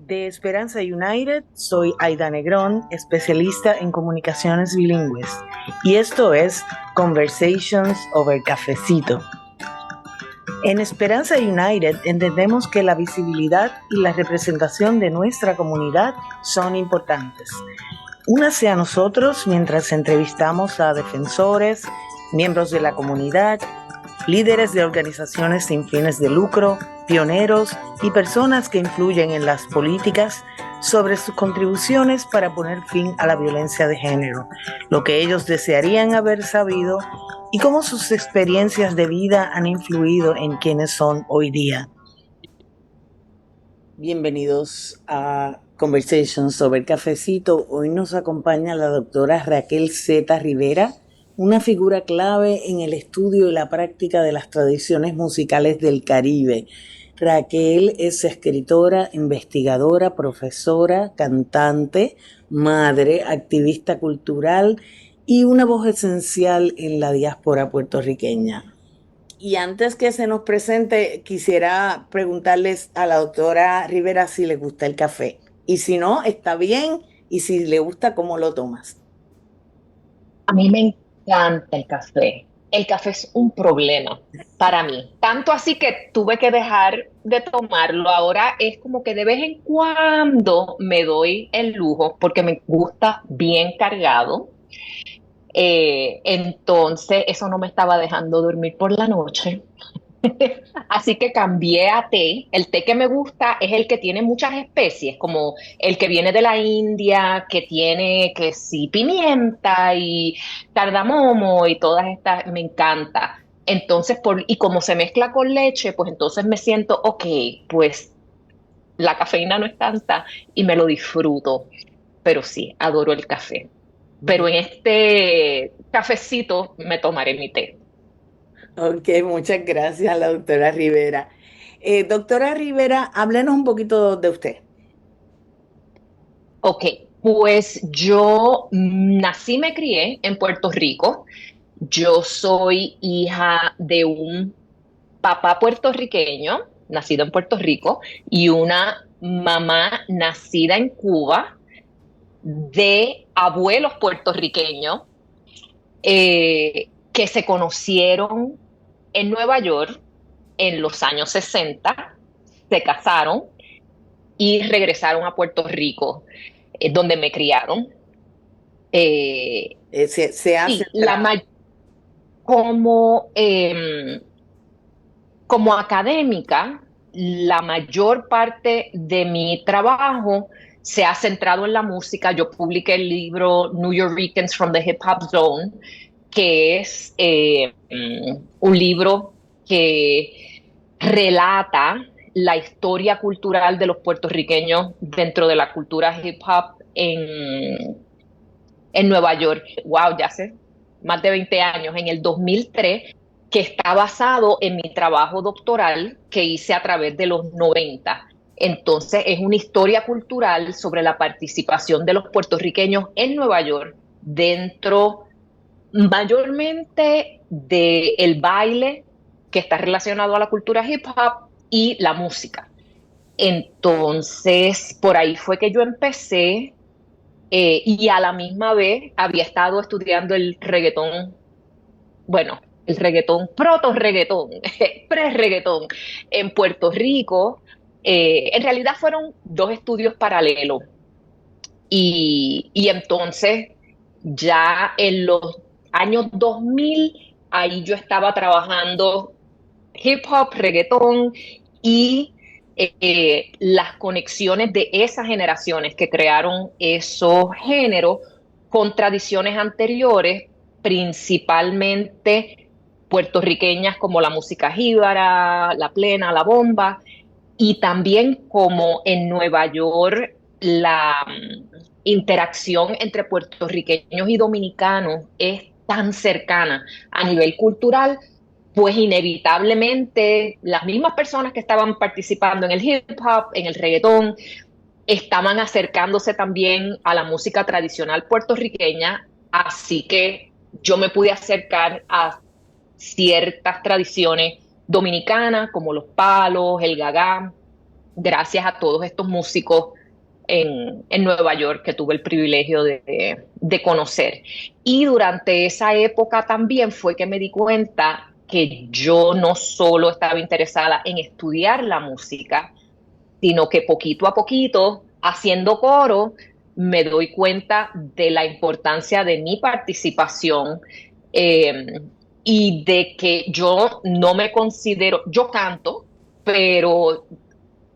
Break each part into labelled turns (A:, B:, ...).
A: De Esperanza United, soy Aida Negrón, especialista en comunicaciones bilingües, y esto es Conversations over Cafecito. En Esperanza United entendemos que la visibilidad y la representación de nuestra comunidad son importantes. Únase a nosotros mientras entrevistamos a defensores, miembros de la comunidad, líderes de organizaciones sin fines de lucro, pioneros y personas que influyen en las políticas sobre sus contribuciones para poner fin a la violencia de género, lo que ellos desearían haber sabido y cómo sus experiencias de vida han influido en quienes son hoy día. Bienvenidos a Conversations sobre el Cafecito. Hoy nos acompaña la doctora Raquel Z. Rivera, una figura clave en el estudio y la práctica de las tradiciones musicales del Caribe. Raquel es escritora, investigadora, profesora, cantante, madre, activista cultural y una voz esencial en la diáspora puertorriqueña. Y antes que se nos presente, quisiera preguntarles a la doctora Rivera si le gusta el café. Y si no, está bien. Y si le gusta, ¿cómo lo tomas?
B: A mí me encanta el café. El café es un problema para mí. Tanto así que tuve que dejar de tomarlo. Ahora es como que de vez en cuando me doy el lujo porque me gusta bien cargado. Entonces eso no me estaba dejando dormir por la noche. Así que cambié a té. El té que me gusta es el que tiene muchas especies, como el que viene de la India, que tiene que sí, pimienta y cardamomo y todas estas, me encanta. Entonces, y como se mezcla con leche, pues entonces me siento, ok, pues la cafeína no es tanta y me lo disfruto. Pero sí, adoro el café. Pero en este cafecito me tomaré mi té.
A: Ok, muchas gracias a la doctora Rivera. Doctora Rivera, háblenos un poquito de usted.
B: Ok, pues yo nací, me crié en Puerto Rico. Yo soy hija de un papá puertorriqueño, nacido en Puerto Rico, y una mamá nacida en Cuba, de abuelos puertorriqueños que se conocieron en Nueva York en los años 60, se casaron y regresaron a Puerto Rico, donde me criaron. Eh,
A: Se ha
B: sí,
A: centrado.
B: como, como académica, la mayor parte de mi trabajo se ha centrado en la música. Yo publiqué el libro New Yorkers from the Hip Hop Zone, que es un libro que relata la historia cultural de los puertorriqueños dentro de la cultura hip hop en Nueva York. Wow, ya hace más de 20 años, en el 2003, que está basado en mi trabajo doctoral que hice a través de los 90. Entonces, es una historia cultural sobre la participación de los puertorriqueños en Nueva York dentro mayormente del baile que está relacionado a la cultura hip hop y la música. Entonces, por ahí fue que yo empecé y a la misma vez había estado estudiando el reggaetón, bueno, el reggaetón, proto-reggaetón, pre-reggaetón en Puerto Rico. En realidad fueron dos estudios paralelos y entonces ya en los años 2000 ahí yo estaba trabajando hip hop, reggaetón y las conexiones de esas generaciones que crearon esos géneros con tradiciones anteriores, principalmente puertorriqueñas como la música jíbara, la plena, la bomba, y también como en Nueva York la interacción entre puertorriqueños y dominicanos es tan cercana a nivel cultural, pues inevitablemente las mismas personas que estaban participando en el hip hop, en el reggaetón, estaban acercándose también a la música tradicional puertorriqueña, así que yo me pude acercar a ciertas tradiciones dominicanas como los palos, el gagá, gracias a todos estos músicos en Nueva York que tuve el privilegio de conocer. Y durante esa época también fue que me di cuenta que yo no solo estaba interesada en estudiar la música, sino que poquito a poquito, haciendo coro, me doy cuenta de la importancia de mi participación, eh, y de que yo no me considero, yo canto, pero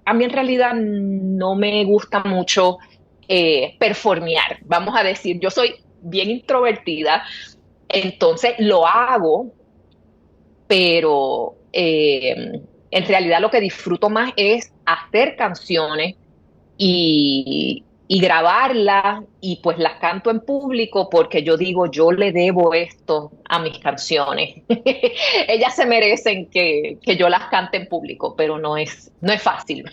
B: a mí en realidad no me gusta mucho performear, vamos a decir, yo soy bien introvertida, entonces lo hago, pero en realidad lo que disfruto más es hacer canciones y grabarlas y pues las canto en público porque yo digo, yo le debo esto a mis canciones. Ellas se merecen que yo las cante en público, pero no es fácil.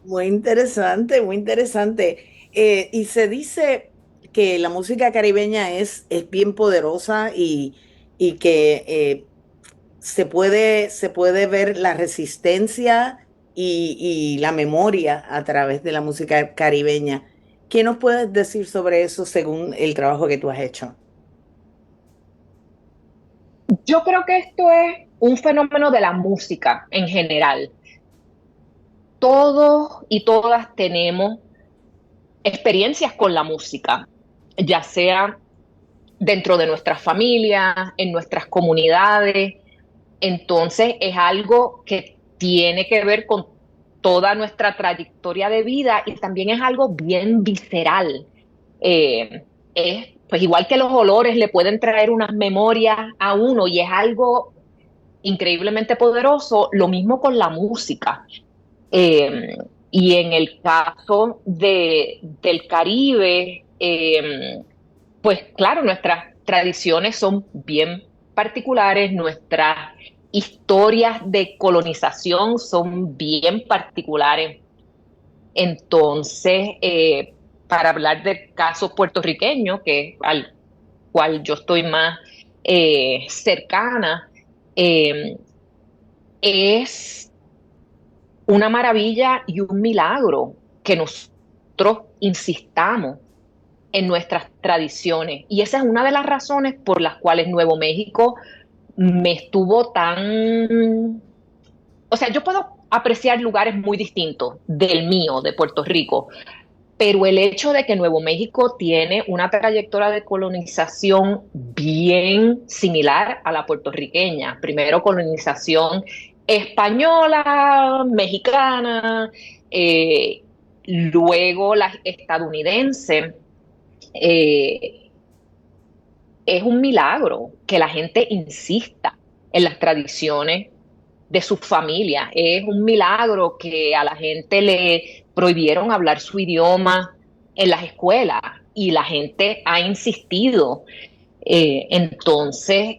A: Muy interesante, muy interesante. Y se dice que la música caribeña es bien poderosa y que se puede ver la resistencia y la memoria a través de la música caribeña. ¿Qué nos puedes decir sobre eso según el trabajo que tú has hecho?
B: Yo creo que esto es un fenómeno de la música en general. Todos y todas tenemos experiencias con la música, ya sea dentro de nuestras familias, en nuestras comunidades. Entonces es algo que tiene que ver con toda nuestra trayectoria de vida y también es algo bien visceral. Es pues igual que los olores le pueden traer unas memorias a uno y es algo increíblemente poderoso, lo mismo con la música. Eh, y en el caso del Caribe, pues claro, nuestras tradiciones son bien particulares, nuestras historias de colonización son bien particulares. Entonces, para hablar del caso puertorriqueño, que al cual yo estoy más cercana, eh, es una maravilla y un milagro que nosotros insistamos en nuestras tradiciones. Y esa es una de las razones por las cuales Nuevo México me estuvo tan... O sea, yo puedo apreciar lugares muy distintos del mío, de Puerto Rico, pero el hecho de que Nuevo México tiene una trayectoria de colonización bien similar a la puertorriqueña, primero colonización española, mexicana, luego la estadounidense, eh, es un milagro que la gente insista en las tradiciones de sus familias. Es un milagro que a la gente le prohibieron hablar su idioma en las escuelas y la gente ha insistido. Entonces,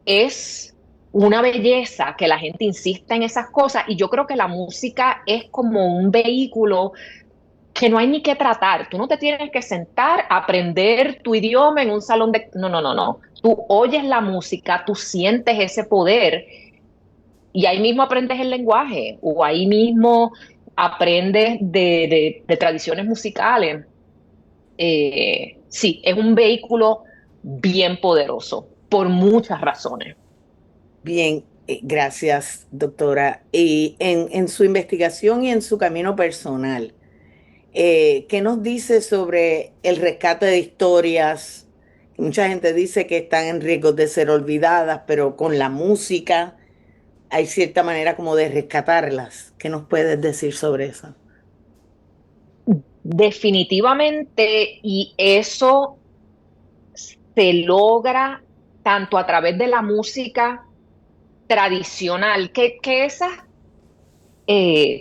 B: es una belleza que la gente insista en esas cosas y yo creo que la música es como un vehículo que no hay ni que tratar. Tú no te tienes que sentar a aprender tu idioma en un salón de... No, no, no, no. Tú oyes la música, tú sientes ese poder y ahí mismo aprendes el lenguaje o ahí mismo aprendes de tradiciones musicales. Sí, es un vehículo bien poderoso por muchas razones.
A: Bien, gracias, doctora. Y en su investigación y en su camino personal, ¿qué nos dice sobre el rescate de historias? Mucha gente dice que están en riesgo de ser olvidadas, pero con la música hay cierta manera como de rescatarlas. ¿Qué nos puedes decir sobre eso?
B: Definitivamente, y eso se logra tanto a través de la música tradicional, que esas,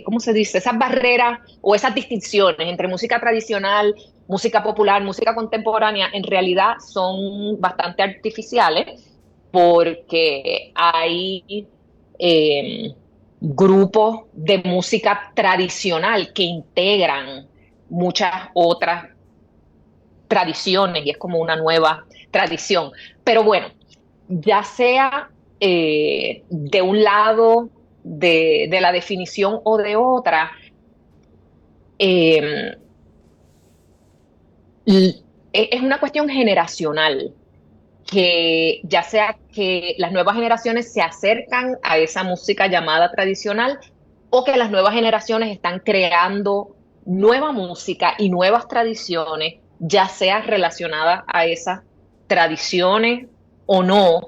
B: ¿cómo se dice? Esas barreras o esas distinciones entre música tradicional, música popular, música contemporánea, en realidad son bastante artificiales porque hay eh, grupos de música tradicional que integran muchas otras tradiciones y es como una nueva tradición. Pero bueno, ya sea de un lado de la definición o de otra, eh, es una cuestión generacional, que ya sea que las nuevas generaciones se acercan a esa música llamada tradicional o que las nuevas generaciones están creando nueva música y nuevas tradiciones, ya sea relacionadas a esas tradiciones o no,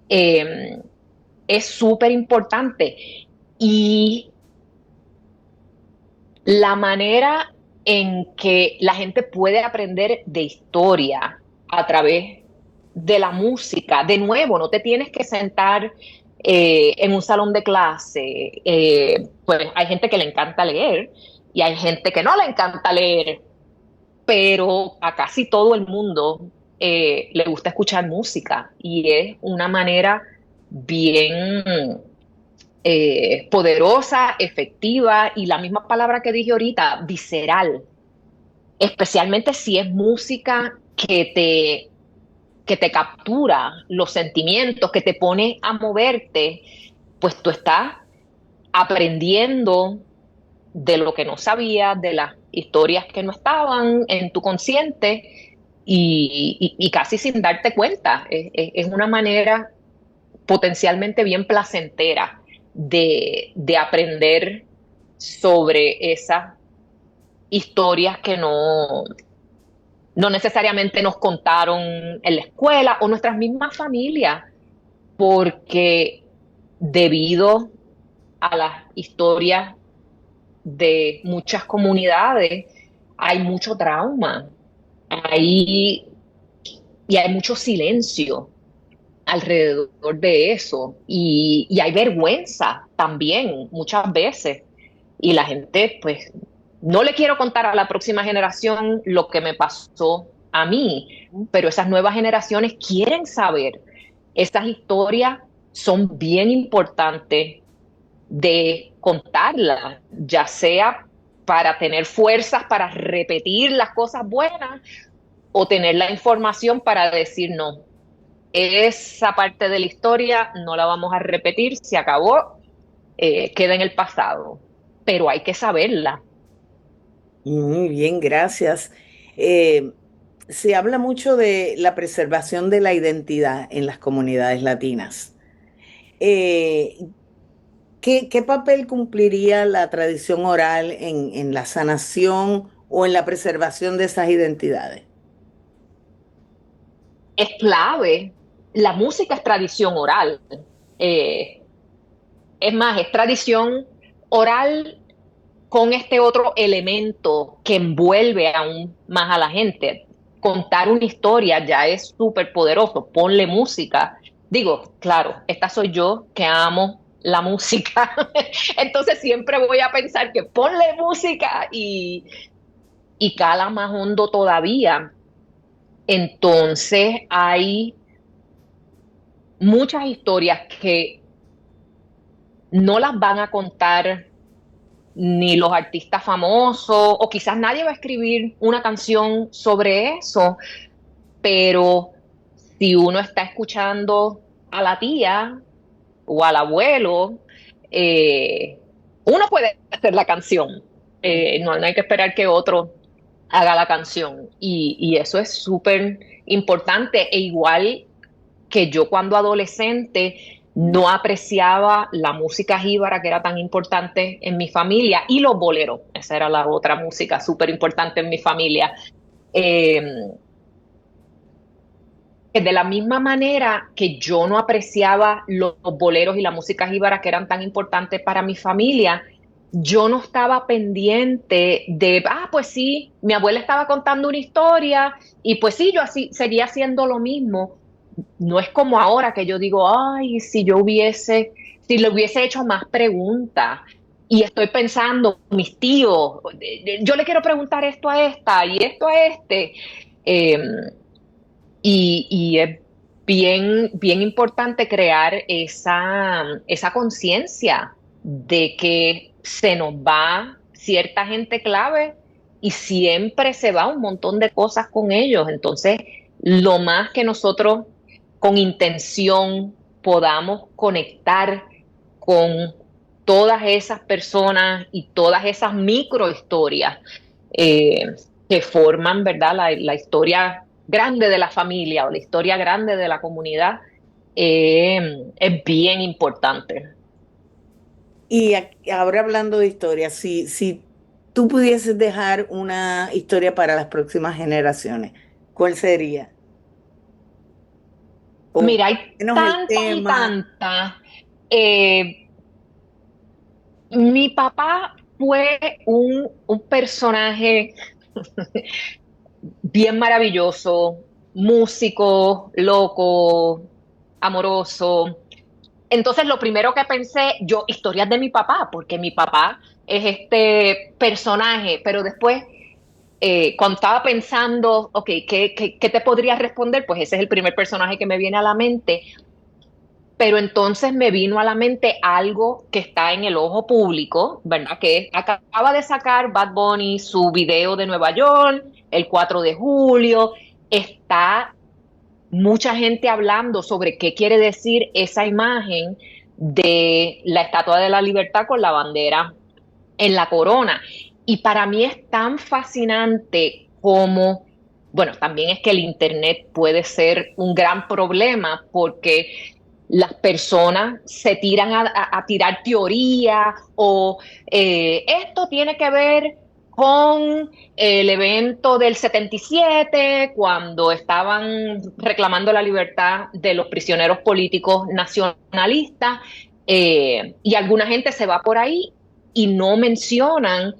B: eh, es súper importante. Y la manera en que la gente puede aprender de historia a través de la música, de nuevo, no te tienes que sentar en un salón de clase. Pues hay gente que le encanta leer y hay gente que no le encanta leer, pero a casi todo el mundo le gusta escuchar música y es una manera bien poderosa, efectiva y la misma palabra que dije ahorita, visceral, especialmente si es música que te captura los sentimientos, que te pone a moverte, pues tú estás aprendiendo de lo que no sabías, de las historias que no estaban en tu consciente y casi sin darte cuenta. Es una manera potencialmente bien placentera de aprender sobre esas historias que no necesariamente nos contaron en la escuela o nuestras mismas familias, porque debido a las historias de muchas comunidades hay mucho trauma, hay, y hay mucho silencio alrededor de eso y hay vergüenza también muchas veces y la gente pues no le quiero contar a la próxima generación lo que me pasó a mí, pero esas nuevas generaciones quieren saber. Esas historias son bien importantes de contarlas, ya sea para tener fuerzas para repetir las cosas buenas o tener la información para decir no, esa parte de la historia no la vamos a repetir, se acabó, queda en el pasado, pero hay que saberla.
A: Muy bien, gracias. Eh, Se habla mucho de la preservación de la identidad en las comunidades latinas. Eh, ¿Qué papel cumpliría la tradición oral en la sanación o en la preservación de esas identidades?
B: Es clave, la música es tradición oral, eh, es más, es tradición oral con este otro elemento que envuelve aún más a la gente. Contar una historia ya es súper poderoso, ponle música. Digo, claro, esta soy yo que amo la música, entonces siempre voy a pensar que ponle música y cala más hondo todavía. Entonces hay muchas historias que no las van a contar ni los artistas famosos, o quizás nadie va a escribir una canción sobre eso, pero si uno está escuchando a la tía o al abuelo, eh, uno puede hacer la canción. No hay que esperar que otro haga la canción. Y eso es súper importante. E igual que yo cuando adolescente no apreciaba la música jíbara que era tan importante en mi familia y los boleros, esa era la otra música súper importante en mi familia. Eh, que de la misma manera que yo no apreciaba los boleros y la música jíbara que eran tan importantes para mi familia, yo no estaba pendiente de, pues sí, mi abuela estaba contando una historia y pues sí, yo así seguía haciendo lo mismo. No es como ahora que yo digo, ay, si le hubiese hecho más preguntas. Y estoy pensando, mis tíos, yo le quiero preguntar esto a esta y esto a este. Eh, y es bien importante crear esa conciencia de que se nos va cierta gente clave y siempre se va un montón de cosas con ellos. Entonces, lo más que nosotros con intención podamos conectar con todas esas personas y todas esas microhistorias eh, que forman, ¿verdad? La historia grande de la familia o la historia grande de la comunidad es bien importante.
A: Y ahora hablando de historia, si tú pudieses dejar una historia para las próximas generaciones, ¿cuál sería? O
B: Mira, hay
A: menos el
B: tantas y
A: tema.
B: tantas. Eh, Mi papá fue un personaje bien maravilloso, músico, loco, amoroso. Entonces, lo primero que pensé, yo, historias de mi papá, porque mi papá es este personaje, pero después, cuando estaba pensando, ok, ¿qué te podría responder? Pues ese es el primer personaje que me viene a la mente, pero entonces me vino a la mente algo que está en el ojo público, ¿verdad? Acaba de sacar Bad Bunny su video de Nueva York, el 4 de julio, está mucha gente hablando sobre qué quiere decir esa imagen de la Estatua de la Libertad con la bandera en la corona. Y para mí es tan fascinante como, bueno, también es que el Internet puede ser un gran problema porque las personas se tiran a tirar teoría o esto tiene que ver con el evento del 77 cuando estaban reclamando la libertad de los prisioneros políticos nacionalistas, y alguna gente se va por ahí y no mencionan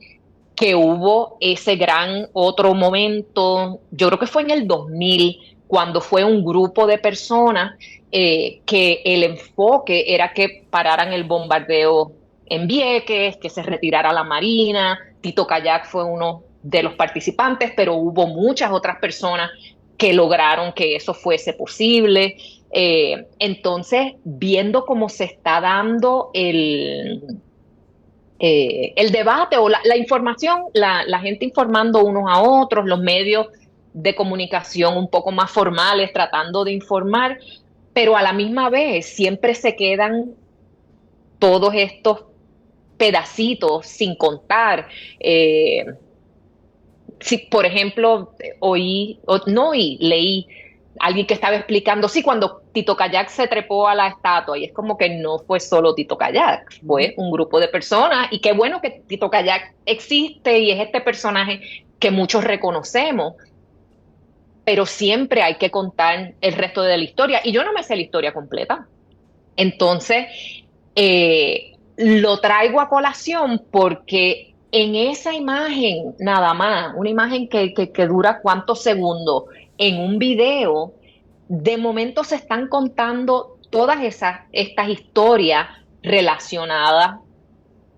B: que hubo ese gran otro momento, yo creo que fue en el 2000, cuando fue un grupo de personas que el enfoque era que pararan el bombardeo en Vieques, que se retirara la Marina. Tito Kayak fue uno de los participantes, pero hubo muchas otras personas que lograron que eso fuese posible. Entonces, viendo cómo se está dando el debate o la información, la gente informando unos a otros, los medios de comunicación un poco más formales tratando de informar, pero a la misma vez siempre se quedan todos estos pedacitos sin contar. Si, por ejemplo, leí alguien que estaba explicando, sí, cuando Tito Kayak se trepó a la estatua, y es como que no fue solo Tito Kayak, fue un grupo de personas, y qué bueno que Tito Kayak existe y es este personaje que muchos reconocemos, pero siempre hay que contar el resto de la historia, y yo no me sé la historia completa. Entonces, lo traigo a colación porque en esa imagen, nada más, una imagen que dura cuántos segundos, en un video, de momento se están contando todas estas historias relacionadas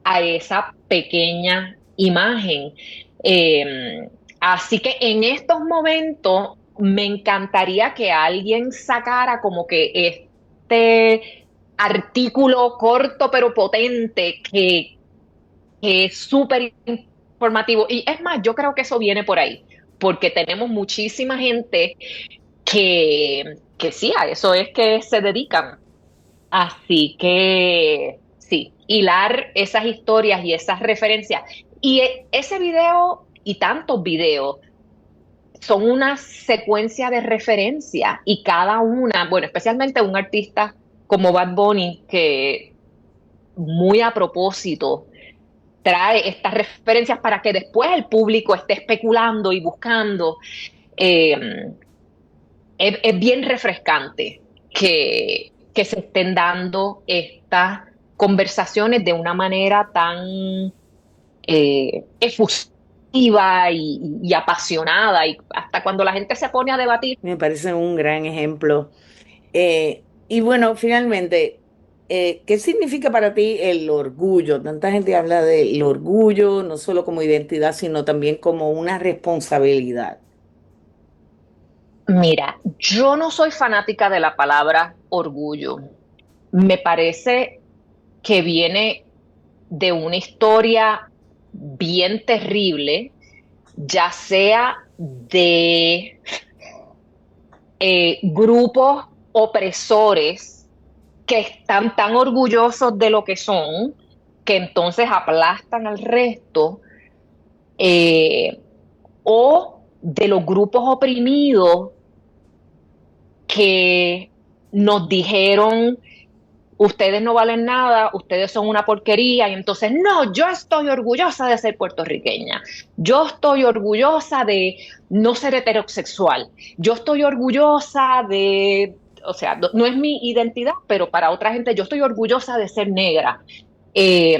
B: a esa pequeña imagen. Eh, Así que en estos momentos me encantaría que alguien sacara como que este artículo corto pero potente que es súper informativo. Y es más, yo creo que eso viene por ahí, porque tenemos muchísima gente que sí, a eso es que se dedican. Así que sí, hilar esas historias y esas referencias. Y ese video y tantos videos son una secuencia de referencias y cada una, bueno, especialmente un artista como Bad Bunny, que muy a propósito trae estas referencias para que después el público esté especulando y buscando. Eh, es bien refrescante que se estén dando estas conversaciones de una manera tan efusiva y apasionada, y hasta cuando la gente se pone a debatir.
A: Me parece un gran ejemplo. Y bueno, finalmente, ¿qué significa para ti el orgullo? Tanta gente habla del orgullo, no solo como identidad, sino también como una responsabilidad.
B: Mira, yo no soy fanática de la palabra orgullo. Me parece que viene de una historia bien terrible, ya sea de grupos opresores que están tan orgullosos de lo que son, que entonces aplastan al resto, o de los grupos oprimidos que nos dijeron: ustedes no valen nada, ustedes son una porquería, y entonces, no, yo estoy orgullosa de ser puertorriqueña, yo estoy orgullosa de no ser heterosexual, yo estoy orgullosa de, o sea, no es mi identidad, pero para otra gente yo estoy orgullosa de ser negra. Eh,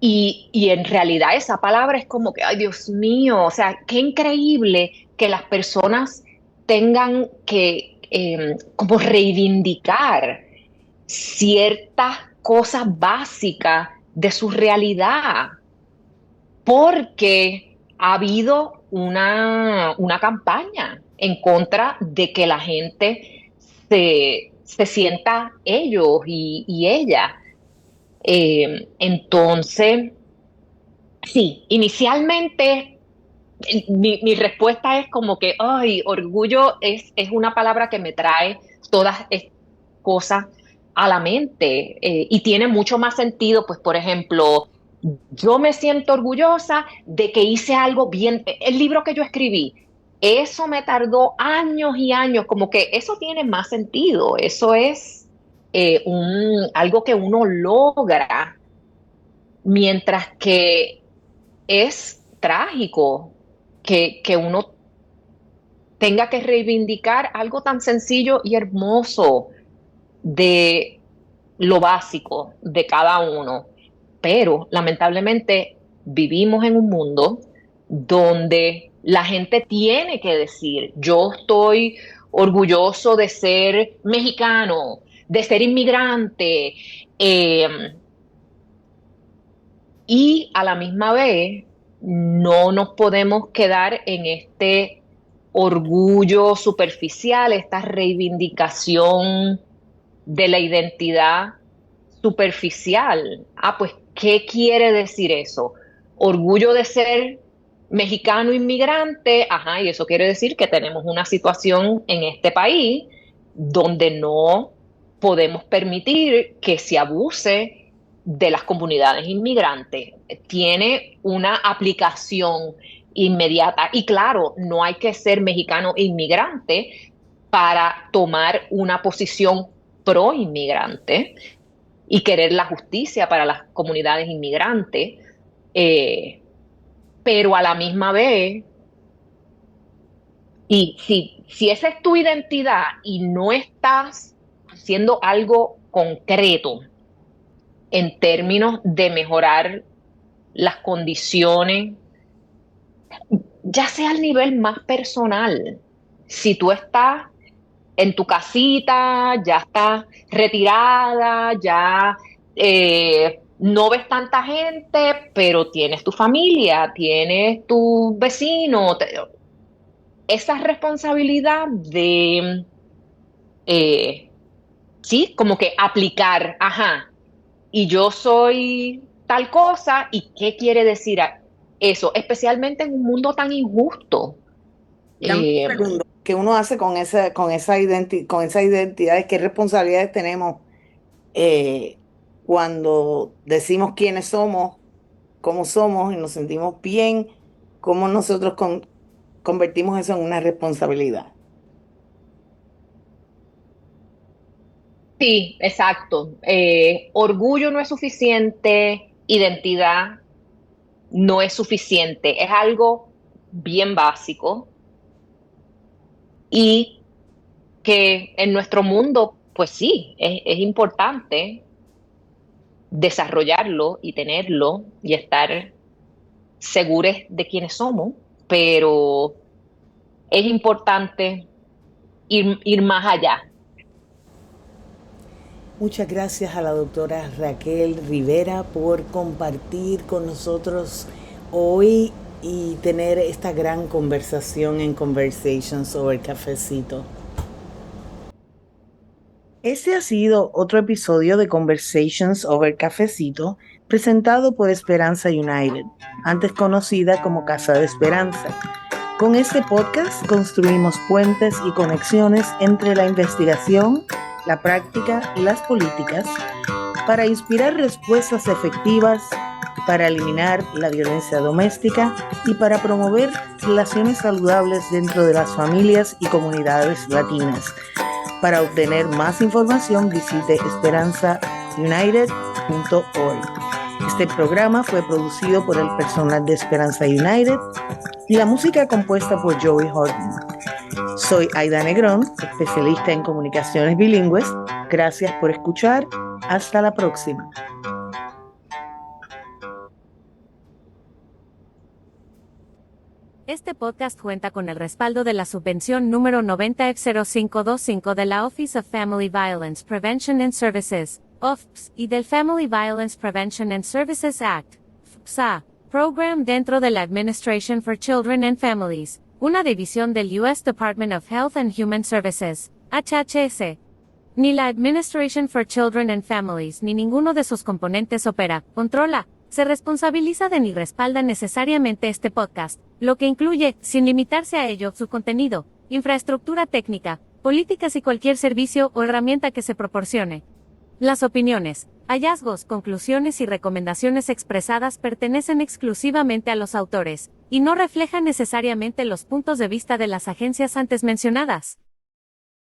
B: y en realidad esa palabra es como que, ay Dios mío, o sea, qué increíble que las personas tengan que como reivindicar ciertas cosas básicas de su realidad, porque ha habido una campaña en contra de que la gente se sienta ellos y ella. Entonces, sí, inicialmente mi respuesta es como que, ay, orgullo es una palabra que me trae todas estas cosas a la mente, y tiene mucho más sentido, pues, por ejemplo, yo me siento orgullosa de que hice algo bien. El libro que yo escribí, eso me tardó años y años, como que eso tiene más sentido, eso es algo que uno logra, mientras que es trágico que uno tenga que reivindicar algo tan sencillo y hermoso de lo básico de cada uno. Pero lamentablemente vivimos en un mundo donde la gente tiene que decir: yo estoy orgulloso de ser mexicano, de ser inmigrante, eh, y a la misma vez no nos podemos quedar en este orgullo superficial, esta reivindicación de la identidad superficial. Ah, pues, ¿qué quiere decir eso? Orgullo de ser mexicano inmigrante, ajá, y eso quiere decir que tenemos una situación en este país donde no podemos permitir que se abuse de las comunidades inmigrantes. Tiene una aplicación inmediata. Y claro, no hay que ser mexicano inmigrante para tomar una posición pro inmigrante y querer la justicia para las comunidades inmigrantes, pero a la misma vez, y si esa es tu identidad y no estás haciendo algo concreto en términos de mejorar las condiciones, ya sea al nivel más personal, si tú estás en tu casita, ya estás retirada, ya no ves tanta gente, pero tienes tu familia, tienes tu vecino, esa responsabilidad de, sí, como que aplicar, ajá, y yo soy tal cosa, ¿y qué quiere decir eso? Especialmente en un mundo tan injusto.
A: Dame un
B: Eh,
A: segundo. ¿Qué uno hace con esa identidad? ¿Qué responsabilidades tenemos cuando decimos quiénes somos, cómo somos y nos sentimos bien? ¿Cómo nosotros convertimos eso en una responsabilidad?
B: Sí, exacto. Orgullo no es suficiente, identidad no es suficiente. Es algo bien básico y que en nuestro mundo, pues sí, es importante desarrollarlo y tenerlo y estar seguros de quiénes somos, pero es importante ir más allá.
A: Muchas gracias a la doctora Raquel Rivera por compartir con nosotros hoy y tener esta gran conversación en Conversations over Cafecito. Este ha sido otro episodio de Conversations over Cafecito, presentado por Esperanza United, antes conocida como Casa de Esperanza. Con este podcast construimos puentes y conexiones entre la investigación, la práctica y las políticas para inspirar respuestas efectivas, para eliminar la violencia doméstica y para promover relaciones saludables dentro de las familias y comunidades latinas. Para obtener más información, visite esperanzaunited.org. Este programa fue producido por el personal de Esperanza United y la música compuesta por Joey Horton. Soy Aida Negrón, especialista en comunicaciones bilingües. Gracias por escuchar. Hasta la próxima.
C: Este podcast cuenta con el respaldo de la subvención número 90F0525 de la Office of Family Violence Prevention and Services, OFPS, y del Family Violence Prevention and Services Act, FPSA, Program dentro de la Administration for Children and Families, una división del U.S. Department of Health and Human Services, HHS. Ni la Administration for Children and Families ni ninguno de sus componentes opera, controla, se responsabiliza de ni respalda necesariamente este podcast, lo que incluye, sin limitarse a ello, su contenido, infraestructura técnica, políticas y cualquier servicio o herramienta que se proporcione. Las opiniones, hallazgos, conclusiones y recomendaciones expresadas pertenecen exclusivamente a los autores, y no reflejan necesariamente los puntos de vista de las agencias antes mencionadas.